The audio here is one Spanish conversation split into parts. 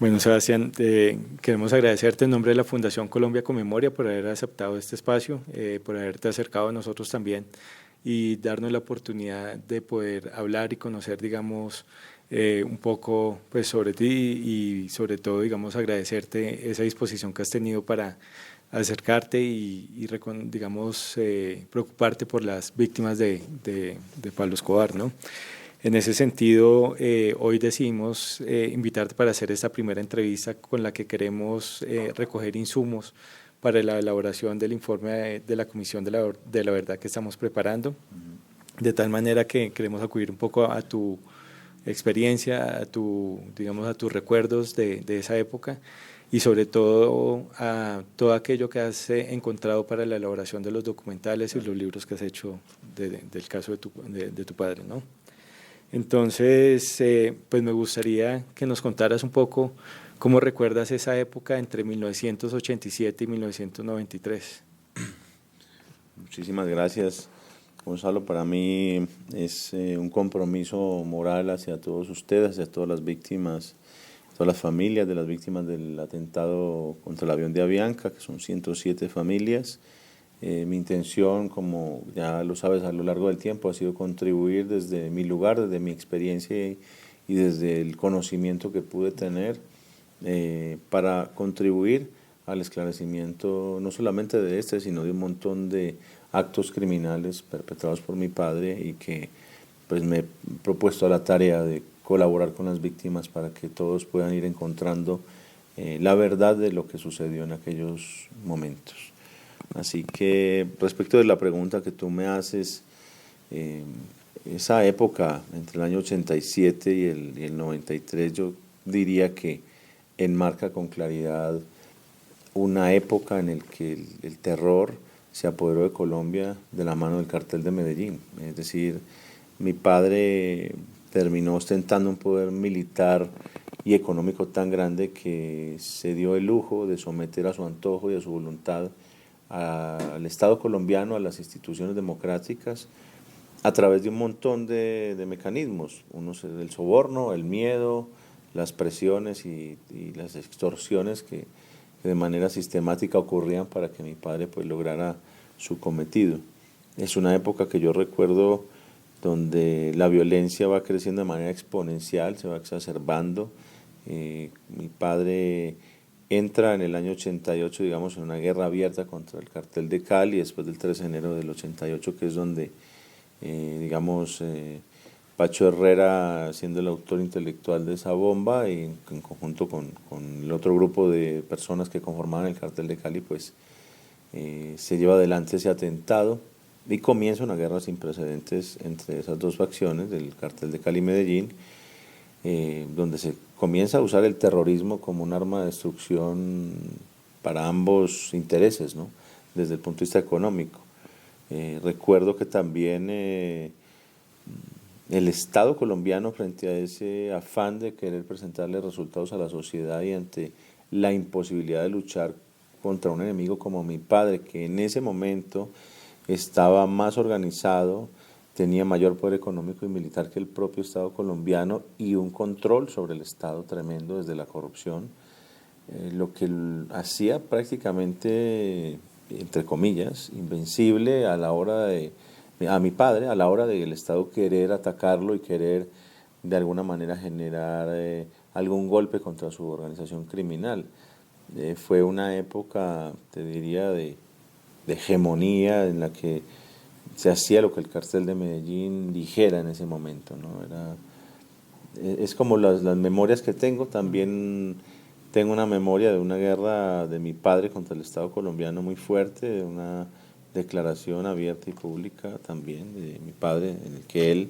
Bueno, Sebastián, queremos agradecerte en nombre de la Fundación Colombia con Memoria por haber aceptado este espacio, por haberte acercado a nosotros también y darnos la oportunidad de poder hablar y conocer, digamos, un poco pues, sobre ti y sobre todo, digamos, agradecerte esa disposición que has tenido para acercarte digamos, preocuparte por las víctimas de Pablo Escobar, ¿no? En ese sentido, hoy decidimos invitarte para hacer esta primera entrevista con la que queremos recoger insumos para la elaboración del informe de la Comisión de la Verdad que estamos preparando, de tal manera que queremos acudir un poco a tu experiencia, digamos, a tus recuerdos de esa época y sobre todo a todo aquello que has encontrado para la elaboración de los documentales y los libros que has hecho del caso de tu padre, ¿no? Entonces, pues me gustaría que nos contaras un poco cómo recuerdas esa época entre 1987 y 1993. Muchísimas gracias, Gonzalo. Para mí es un compromiso moral hacia todos ustedes, hacia todas las víctimas, todas las familias de las víctimas del atentado contra el avión de Avianca, que son 107 familias. Mi intención, como ya lo sabes, a lo largo del tiempo ha sido contribuir desde mi lugar, desde mi experiencia y desde el conocimiento que pude tener para contribuir al esclarecimiento no solamente de este, sino de un montón de actos criminales perpetrados por mi padre y que pues me he propuesto a la tarea de colaborar con las víctimas para que todos puedan ir encontrando la verdad de lo que sucedió en aquellos momentos. Así que respecto de la pregunta que tú me haces, esa época entre el año 87 y el 93 yo diría que enmarca con claridad una época en la que el terror se apoderó de Colombia de la mano del cartel de Medellín. Es decir, mi padre terminó ostentando un poder militar y económico tan grande que se dio el lujo de someter a su antojo y a su voluntad al Estado colombiano, a las instituciones democráticas, a través de un montón de mecanismos. Uno es el soborno, el miedo, las presiones y las extorsiones que de manera sistemática ocurrían para que mi padre pues lograra su cometido. Es una época que yo recuerdo donde la violencia va creciendo de manera exponencial, se va exacerbando. Mi padre entra en el año 88, digamos, en una guerra abierta contra el cartel de Cali, después del 3 de enero del 88, que es donde, Pacho Herrera, siendo el autor intelectual de esa bomba, y en conjunto con el otro grupo de personas que conformaban el cartel de Cali, pues se lleva adelante ese atentado y comienza una guerra sin precedentes entre esas dos facciones, del cartel de Cali y Medellín, donde se comienza a usar el terrorismo como un arma de destrucción para ambos intereses, ¿no? Desde el punto de vista económico. Recuerdo que también el Estado colombiano, frente a ese afán de querer presentarle resultados a la sociedad y ante la imposibilidad de luchar contra un enemigo como mi padre, que en ese momento estaba más organizado, tenía mayor poder económico y militar que el propio Estado colombiano y un control sobre el Estado tremendo desde la corrupción, lo que hacía prácticamente, entre comillas, invencible a la hora a mi padre, a la hora del Estado querer atacarlo y querer de alguna manera generar algún golpe contra su organización criminal. Fue una época, te diría, de hegemonía en la que se hacía lo que el cartel de Medellín dijera en ese momento, ¿no? Es como las memorias que tengo. También tengo una memoria de una guerra de mi padre contra el Estado colombiano muy fuerte, de una declaración abierta y pública también de mi padre, en el que él,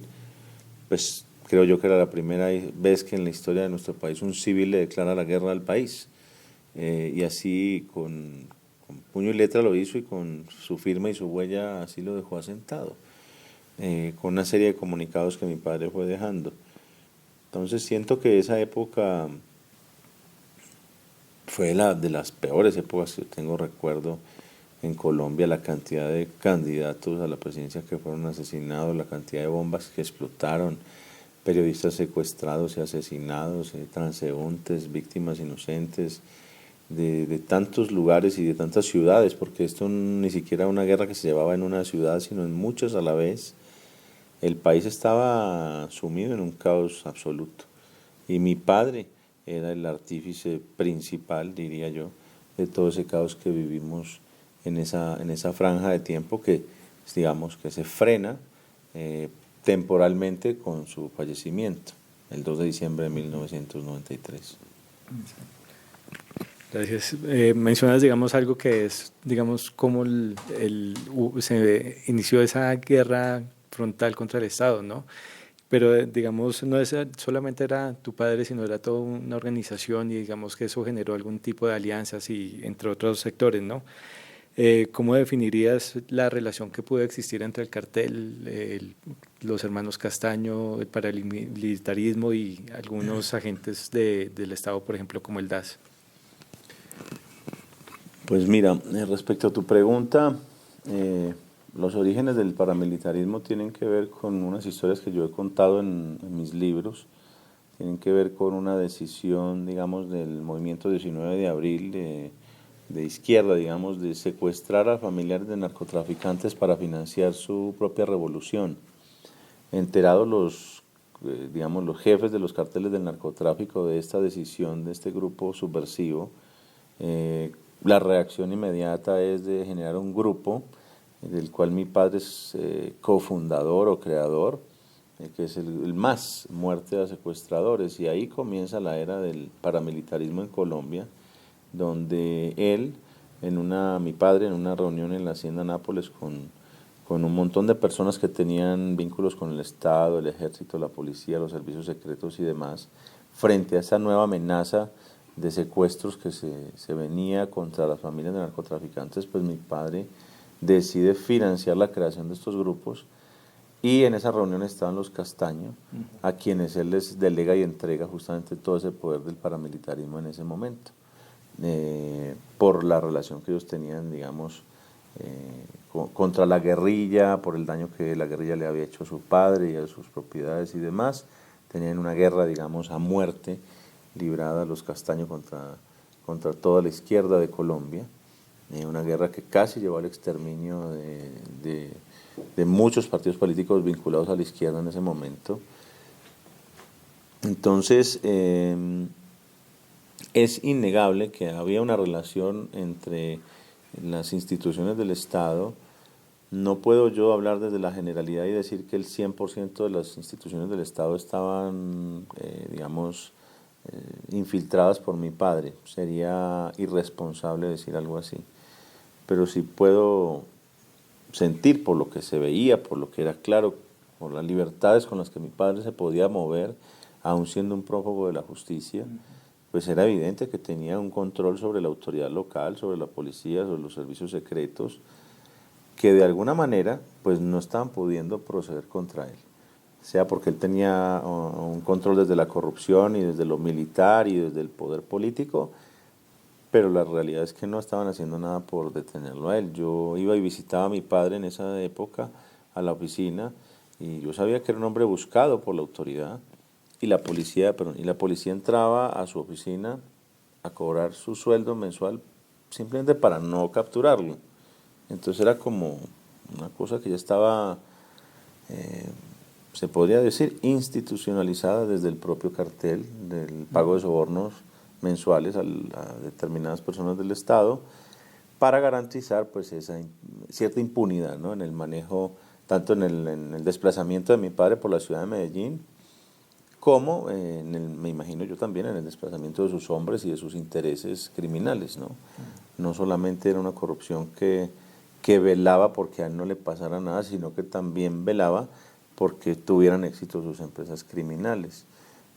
pues creo yo que era la primera vez que en la historia de nuestro país un civil le declara la guerra al país, y así con puño y letra lo hizo y con su firma y su huella así lo dejó asentado, con una serie de comunicados que mi padre fue dejando. Entonces siento que esa época fue de las peores épocas que yo tengo recuerdo en Colombia, la cantidad de candidatos a la presidencia que fueron asesinados, la cantidad de bombas que explotaron, periodistas secuestrados y asesinados, transeúntes, víctimas inocentes, de tantos lugares y de tantas ciudades, porque esto ni siquiera una guerra que se llevaba en una ciudad, sino en muchas a la vez. El país estaba sumido en un caos absoluto. Y mi padre era el artífice principal, diría yo, de todo ese caos que vivimos en esa franja de tiempo que, digamos, que se frena temporalmente con su fallecimiento, el 2 de diciembre de 1993. Gracias. Mencionas, digamos, algo que es, digamos, cómo se inició esa guerra frontal contra el Estado, ¿no? Pero, digamos, no es, solamente era tu padre, sino era toda una organización y digamos que eso generó algún tipo de alianzas y entre otros sectores, ¿no? ¿Cómo definirías la relación que pudo existir entre el cartel, los hermanos Castaño, el paramilitarismo y algunos agentes del Estado, por ejemplo, como el DAS? Pues mira, respecto a tu pregunta, los orígenes del paramilitarismo tienen que ver con unas historias que yo he contado en mis libros, tienen que ver con una decisión, digamos, del movimiento 19 de abril de izquierda, digamos, de secuestrar a familiares de narcotraficantes para financiar su propia revolución. Enterados digamos, los jefes de los carteles del narcotráfico de esta decisión de este grupo subversivo, la reacción inmediata es de generar un grupo del cual mi padre es cofundador o creador, que es el MAS, Muerte a Secuestradores, y ahí comienza la era del paramilitarismo en Colombia, donde mi padre, en una reunión en la Hacienda Nápoles con un montón de personas que tenían vínculos con el Estado, el Ejército, la policía, los servicios secretos y demás, frente a esa nueva amenaza de secuestros que se venía contra las familias de narcotraficantes, pues mi padre decide financiar la creación de estos grupos y en esa reunión estaban los Castaño, a quienes él les delega y entrega justamente todo ese poder del paramilitarismo en ese momento, por la relación que ellos tenían, digamos, contra la guerrilla, por el daño que la guerrilla le había hecho a su padre y a sus propiedades y demás. Tenían una guerra, digamos, a muerte, librada a los Castaño contra toda la izquierda de Colombia, una guerra que casi llevó al exterminio de muchos partidos políticos vinculados a la izquierda en ese momento. Entonces, es innegable que había una relación entre las instituciones del Estado. No puedo yo hablar desde la generalidad y decir que el 100% de las instituciones del Estado estaban, digamos, infiltradas por mi padre. Sería irresponsable decir algo así. Pero sí puedo sentir por lo que se veía, por lo que era claro, por las libertades con las que mi padre se podía mover, aun siendo un prófugo de la justicia, pues era evidente que tenía un control sobre la autoridad local, sobre la policía, sobre los servicios secretos, que de alguna manera pues no estaban pudiendo proceder contra él, sea porque él tenía un control desde la corrupción y desde lo militar y desde el poder político, pero la realidad es que no estaban haciendo nada por detenerlo a él. Yo iba y visitaba a mi padre en esa época a la oficina y yo sabía que era un hombre buscado por la autoridad y la policía entraba a su oficina a cobrar su sueldo mensual simplemente para no capturarlo. Entonces era como una cosa que ya estaba, se podría decir, institucionalizada desde el propio cartel del pago de sobornos mensuales a determinadas personas del Estado para garantizar pues esa cierta impunidad, ¿no?, en el manejo, tanto en el desplazamiento de mi padre por la ciudad de Medellín, como me imagino yo también en el desplazamiento de sus hombres y de sus intereses criminales, ¿no? No solamente era una corrupción que velaba porque a él no le pasara nada, sino que también velaba porque tuvieran éxito sus empresas criminales.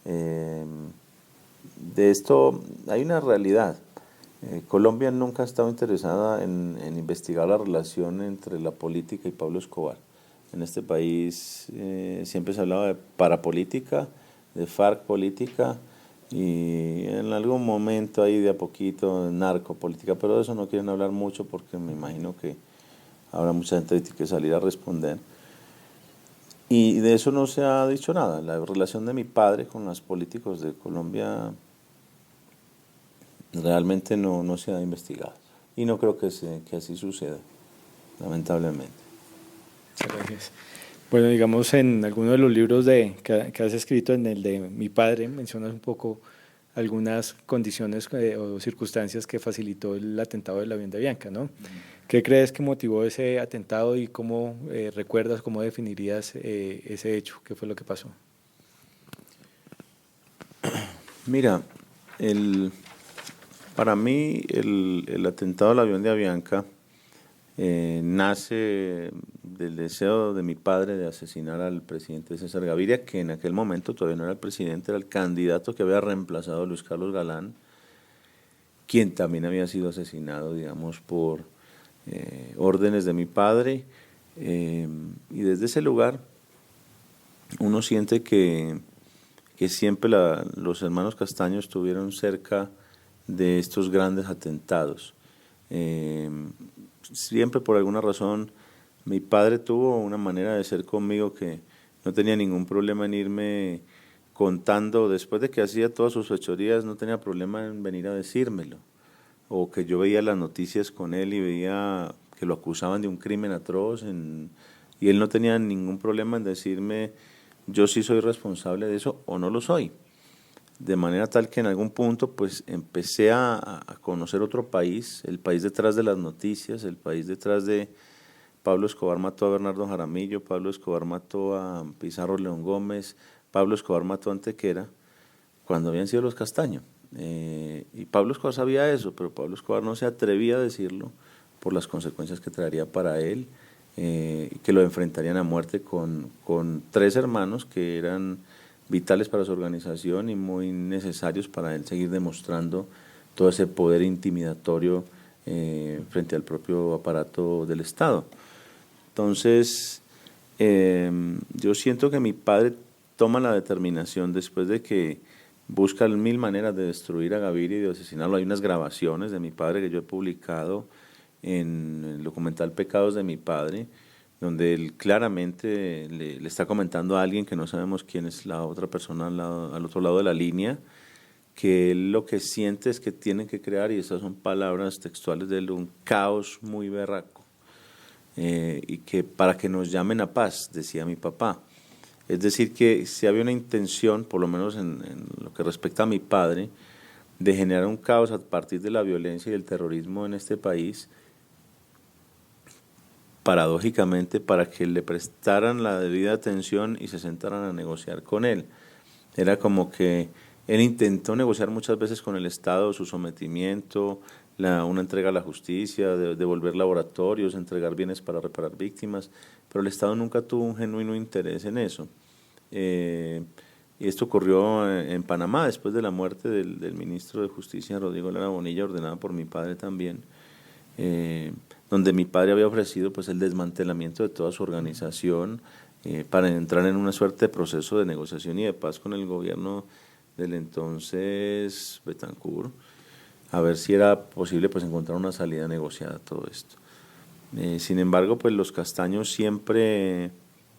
De esto hay una realidad. Colombia nunca ha estado interesada en investigar la relación entre la política y Pablo Escobar. En este país siempre se hablaba de parapolítica, de FARC política y en algún momento ahí de a poquito de narcopolítica, pero de eso no quieren hablar mucho porque me imagino que habrá mucha gente que salir a responder. Y de eso no se ha dicho nada. La relación de mi padre con los políticos de Colombia realmente no se ha investigado. Y no creo que así suceda, lamentablemente. Muchas gracias. Bueno, digamos, en alguno de los libros que has escrito, en el de mi padre, mencionas un poco algunas condiciones o circunstancias que facilitó el atentado del avión de Avianca, ¿no? ¿Qué crees que motivó ese atentado y cómo recuerdas, cómo definirías ese hecho? ¿Qué fue lo que pasó? Mira, el, para mí el atentado al avión de Avianca nace del deseo de mi padre de asesinar al presidente César Gaviria, que en aquel momento todavía no era el presidente, era el candidato que había reemplazado a Luis Carlos Galán, quien también había sido asesinado, digamos, por órdenes de mi padre. Y desde ese lugar uno siente que siempre los hermanos Castaño estuvieron cerca de estos grandes atentados. Siempre por alguna razón mi padre tuvo una manera de ser conmigo que no tenía ningún problema en irme contando, después de que hacía todas sus fechorías, no tenía problema en venir a decírmelo. O que yo veía las noticias con él y veía que lo acusaban de un crimen atroz y él no tenía ningún problema en decirme yo sí soy responsable de eso o no lo soy. De manera tal que en algún punto pues empecé a conocer otro país, el país detrás de las noticias, el país detrás de Pablo Escobar mató a Bernardo Jaramillo, Pablo Escobar mató a Pizarro León Gómez, Pablo Escobar mató a Antequera, cuando habían sido los Castaño. Y Pablo Escobar sabía eso, pero Pablo Escobar no se atrevía a decirlo por las consecuencias que traería para él, que lo enfrentarían a muerte con tres hermanos que eran vitales para su organización y muy necesarios para él seguir demostrando todo ese poder intimidatorio frente al propio aparato del Estado. Entonces, yo siento que mi padre toma la determinación después de que busca mil maneras de destruir a Gaviria y de asesinarlo. Hay unas grabaciones de mi padre que yo he publicado en el documental Pecados de mi padre, donde él claramente le está comentando a alguien que no sabemos quién es la otra persona al otro lado de la línea, que él lo que siente es que tienen que crear, y esas son palabras textuales de él, un caos muy berraco. Y que para que nos llamen a paz, decía mi papá. Es decir, que si había una intención, por lo menos en lo que respecta a mi padre, de generar un caos a partir de la violencia y el terrorismo en este país, paradójicamente para que le prestaran la debida atención y se sentaran a negociar con él. Era como que él intentó negociar muchas veces con el Estado su sometimiento, una entrega a la justicia, devolver laboratorios, entregar bienes para reparar víctimas, pero el Estado nunca tuvo un genuino interés en eso. Y esto ocurrió en Panamá después de la muerte del ministro de Justicia, Rodrigo Lara Bonilla, ordenada por mi padre también, donde mi padre había ofrecido pues el desmantelamiento de toda su organización para entrar en una suerte de proceso de negociación y de paz con el gobierno del entonces Betancourt, a ver si era posible pues encontrar una salida negociada a todo esto. Sin embargo, pues los Castaños siempre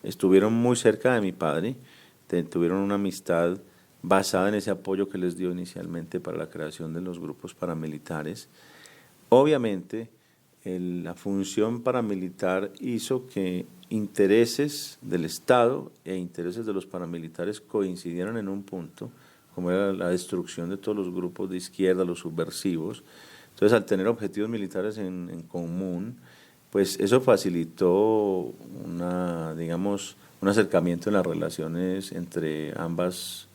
estuvieron muy cerca de mi padre, tuvieron una amistad basada en ese apoyo que les dio inicialmente para la creación de los grupos paramilitares. Obviamente, la función paramilitar hizo que intereses del Estado e intereses de los paramilitares coincidieran en un punto, como era la destrucción de todos los grupos de izquierda, los subversivos. Entonces, al tener objetivos militares en común, pues eso facilitó digamos, un acercamiento en las relaciones entre ambas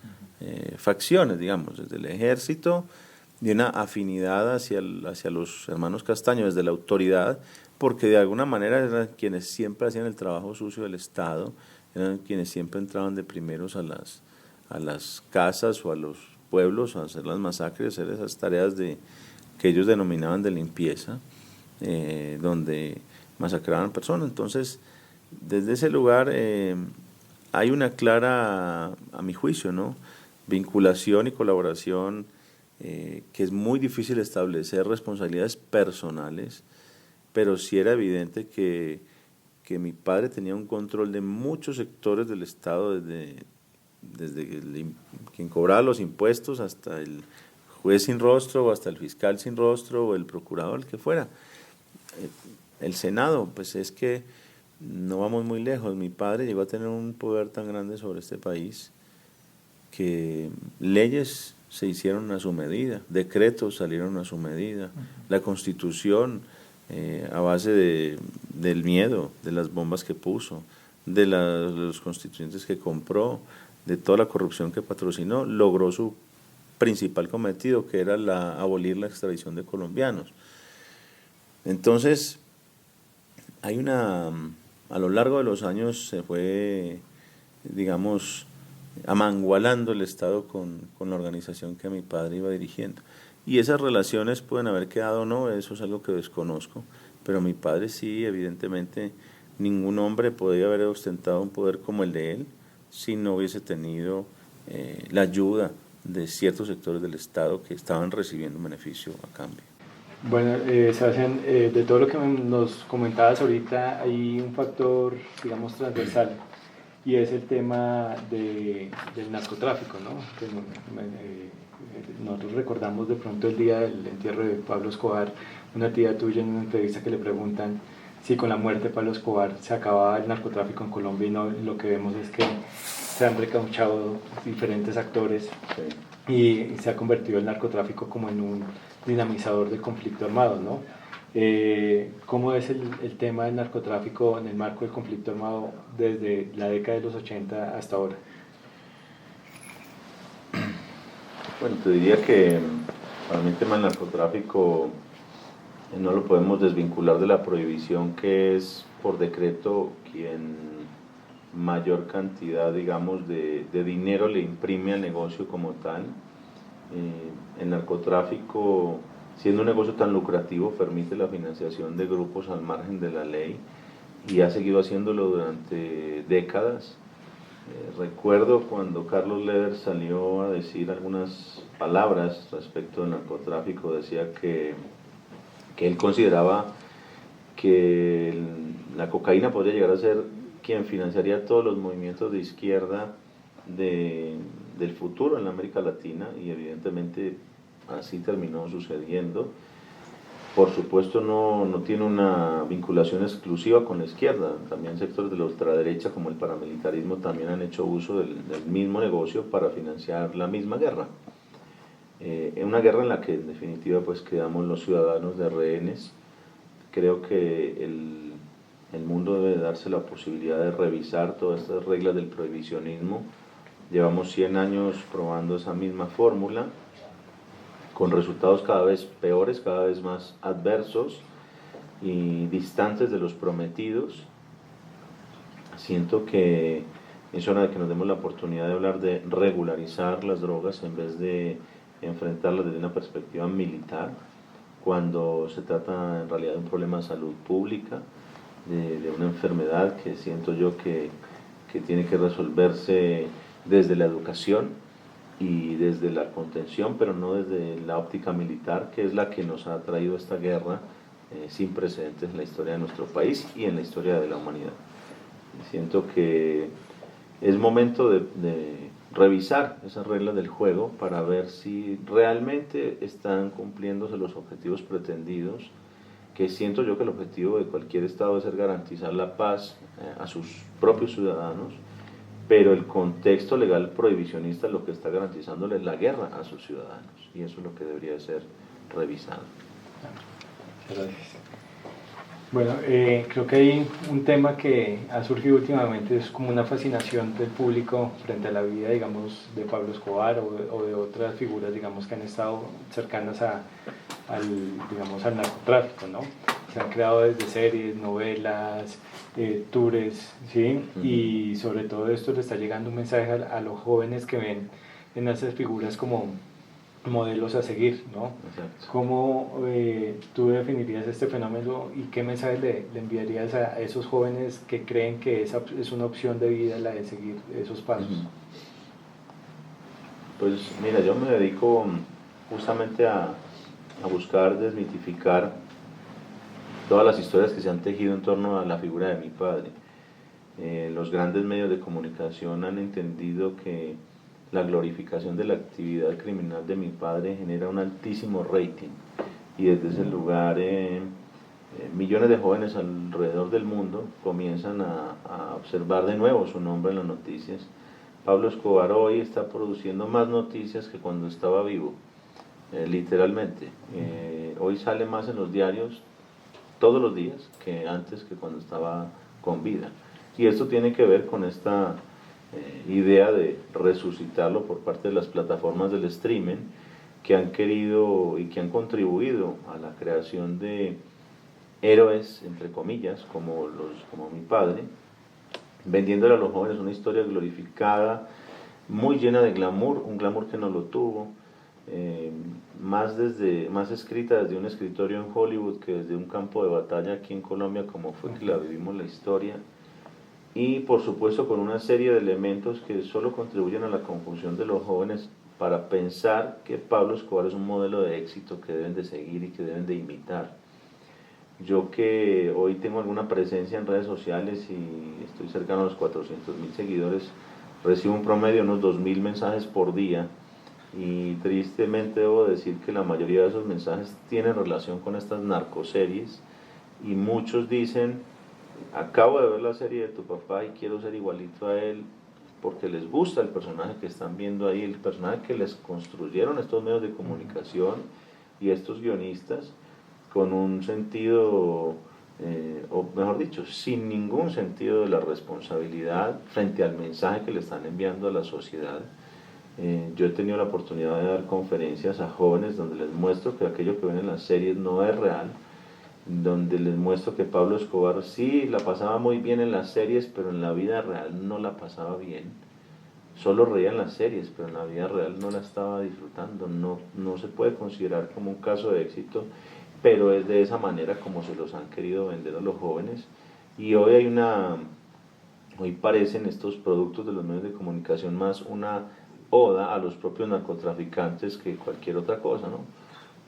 facciones, digamos, desde el ejército, y una afinidad hacia los hermanos Castaño desde la autoridad, porque de alguna manera eran quienes siempre hacían el trabajo sucio del Estado, eran quienes siempre entraban de primeros a las casas o a los pueblos a hacer las masacres, a hacer esas tareas que ellos denominaban de limpieza, donde masacraban personas. Entonces, desde ese lugar hay una clara, a mi juicio, ¿no?, vinculación y colaboración que es muy difícil establecer responsabilidades personales, pero sí era evidente que que mi padre tenía un control de muchos sectores del Estado, desde quien cobraba los impuestos hasta el juez sin rostro, o hasta el fiscal sin rostro, o el procurador, el que fuera. El Senado, pues es que no vamos muy lejos. Mi padre llegó a tener un poder tan grande sobre este país que leyes se hicieron a su medida, decretos salieron a su medida, la Constitución a base del miedo, de las bombas que puso, de los constituyentes que compró, de toda la corrupción que patrocinó, logró su principal cometido, que era abolir la extradición de colombianos. Entonces, a lo largo de los años se fue, digamos, amangualando el Estado con la organización que mi padre iba dirigiendo. Y esas relaciones pueden haber quedado o no, eso es algo que desconozco, pero mi padre sí, evidentemente, ningún hombre podía haber ostentado un poder como el de él si no hubiese tenido la ayuda de ciertos sectores del Estado que estaban recibiendo un beneficio a cambio. Bueno, Sebastián, de todo lo que nos comentabas ahorita, hay un factor, digamos, transversal, y es el tema del narcotráfico, ¿no? Que, nosotros recordamos de pronto el día del entierro de Pablo Escobar, una tía tuya en una entrevista que le preguntan si con la muerte de Pablo Escobar se acababa el narcotráfico en Colombia, y no, lo que vemos es que se han recauchado diferentes actores, sí, y se ha convertido el narcotráfico como en un dinamizador del conflicto armado, ¿no? ¿Cómo es el tema del narcotráfico en el marco del conflicto armado desde la década de los 80 hasta ahora? Bueno, te diría que para mí el tema del narcotráfico no lo podemos desvincular de la prohibición, que es por decreto quien mayor cantidad, digamos, de dinero le imprime al negocio como tal. El narcotráfico, siendo un negocio tan lucrativo, permite la financiación de grupos al margen de la ley y ha seguido haciéndolo durante décadas. Recuerdo cuando Carlos Leder salió a decir algunas palabras respecto del narcotráfico, decía que él consideraba que la cocaína podría llegar a ser quien financiaría todos los movimientos de izquierda del futuro en la América Latina, y evidentemente así terminó sucediendo. Por supuesto no tiene una vinculación exclusiva con la izquierda, también sectores de la ultraderecha como el paramilitarismo también han hecho uso del mismo negocio para financiar la misma guerra. Una guerra en la que en definitiva pues quedamos los ciudadanos de rehenes. Creo que el mundo debe darse la posibilidad de revisar todas estas reglas del prohibicionismo. Llevamos 100 años probando esa misma fórmula, con resultados cada vez peores, cada vez más adversos y distantes de los prometidos. Siento que es hora de que nos demos la oportunidad de hablar de regularizar las drogas en vez de enfrentarlas desde una perspectiva militar, cuando se trata en realidad de un problema de salud pública, de una enfermedad que siento yo que tiene que resolverse desde la educación y desde la contención, pero no desde la óptica militar, que es la que nos ha traído esta guerra sin precedentes en la historia de nuestro país y en la historia de la humanidad. Siento que es momento de revisar esas reglas del juego para ver si realmente están cumpliéndose los objetivos pretendidos, que siento yo que el objetivo de cualquier Estado debe ser garantizar la paz a sus propios ciudadanos, pero el contexto legal prohibicionista lo que está garantizándole es la guerra a sus ciudadanos, y eso es lo que debería ser revisado. Gracias. Bueno, creo que hay un tema que ha surgido últimamente, es como una fascinación del público frente a la vida, digamos, de Pablo Escobar o de otras figuras, digamos, que han estado cercanas al narcotráfico, ¿no? Se han creado desde series, novelas, tours, ¿sí? Y sobre todo esto le está llegando un mensaje a los jóvenes que ven en esas figuras como modelos a seguir, ¿no? Exacto. ¿Cómo tú definirías este fenómeno y qué mensaje le enviarías a esos jóvenes que creen que esa es una opción de vida la de seguir esos pasos? Pues mira, yo me dedico justamente a buscar desmitificar todas las historias que se han tejido en torno a la figura de mi padre. Los grandes medios de comunicación han entendido que la glorificación de la actividad criminal de mi padre genera un altísimo rating, y desde ese lugar millones de jóvenes alrededor del mundo comienzan a observar de nuevo su nombre en las noticias. Pablo Escobar hoy está produciendo más noticias que cuando estaba vivo, literalmente. Hoy sale más en los diarios todos los días que antes, que cuando estaba con vida. Y esto tiene que ver con esta idea de resucitarlo por parte de las plataformas del streaming, que han querido y que han contribuido a la creación de héroes, entre comillas, como mi padre, vendiéndole a los jóvenes una historia glorificada, muy llena de glamour, un glamour que no lo tuvo, más escrita desde un escritorio en Hollywood que desde un campo de batalla aquí en Colombia, como fue que la vivimos la historia, y por supuesto con una serie de elementos que solo contribuyen a la confusión de los jóvenes para pensar que Pablo Escobar es un modelo de éxito que deben de seguir y que deben de imitar. Yo, que hoy tengo alguna presencia en redes sociales y estoy cercano a los 400.000 seguidores, recibo un promedio de unos 2.000 mensajes por día, y tristemente debo decir que la mayoría de esos mensajes tienen relación con estas narcoseries, y muchos dicen: acabo de ver la serie de tu papá y quiero ser igualito a él, porque les gusta el personaje que están viendo ahí, el personaje que les construyeron estos medios de comunicación y estos guionistas, con un sentido, o mejor dicho, sin ningún sentido de la responsabilidad frente al mensaje que le están enviando a la sociedad. Yo he tenido la oportunidad de dar conferencias a jóvenes donde les muestro que aquello que ven en las series no es real, donde les muestro que Pablo Escobar sí la pasaba muy bien en las series, pero en la vida real no la pasaba bien. Solo reía en las series, pero en la vida real no la estaba disfrutando. No se puede considerar como un caso de éxito, pero es de esa manera como se los han querido vender a los jóvenes. Y hoy parecen estos productos de los medios de comunicación más una oda a los propios narcotraficantes que cualquier otra cosa, ¿no?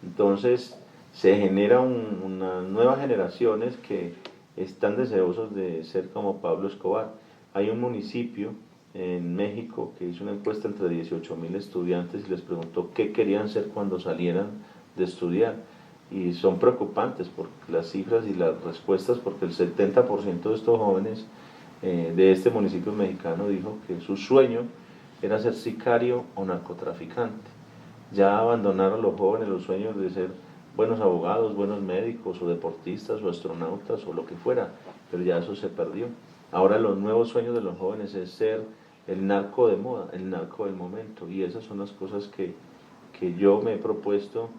Entonces se genera unas nuevas generaciones que están deseosos de ser como Pablo Escobar. Hay un municipio en México que hizo una encuesta entre 18.000 estudiantes y les preguntó qué querían ser cuando salieran de estudiar, y son preocupantes por las cifras y las respuestas, porque el 70% de estos jóvenes de este municipio mexicano dijo que su sueño era ser sicario o narcotraficante. Ya abandonaron los jóvenes los sueños de ser buenos abogados, buenos médicos o deportistas o astronautas o lo que fuera, pero ya eso se perdió. Ahora los nuevos sueños de los jóvenes es ser el narco de moda, el narco del momento, y esas son las cosas que yo me he propuesto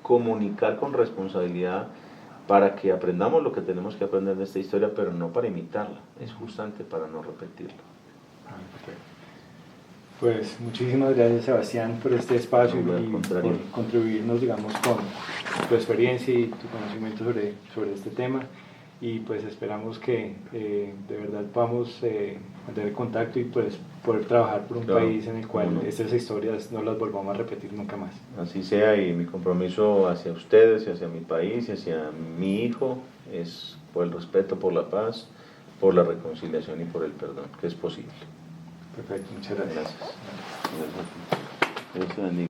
comunicar con responsabilidad, para que aprendamos lo que tenemos que aprender de esta historia, pero no para imitarla, es justamente para no repetirla. Pues muchísimas gracias, Sebastián, por este espacio y por contribuirnos, digamos, con tu experiencia y tu conocimiento sobre este tema, y pues esperamos que de verdad podamos mantener contacto y pues poder trabajar por un país en el cual estas historias no las volvamos a repetir nunca más. Así sea, y mi compromiso hacia ustedes y hacia mi país y hacia mi hijo es por el respeto, por la paz, por la reconciliación y por el perdón, que es posible. Perfecto, muchas gracias. Gracias. Dios bendiga.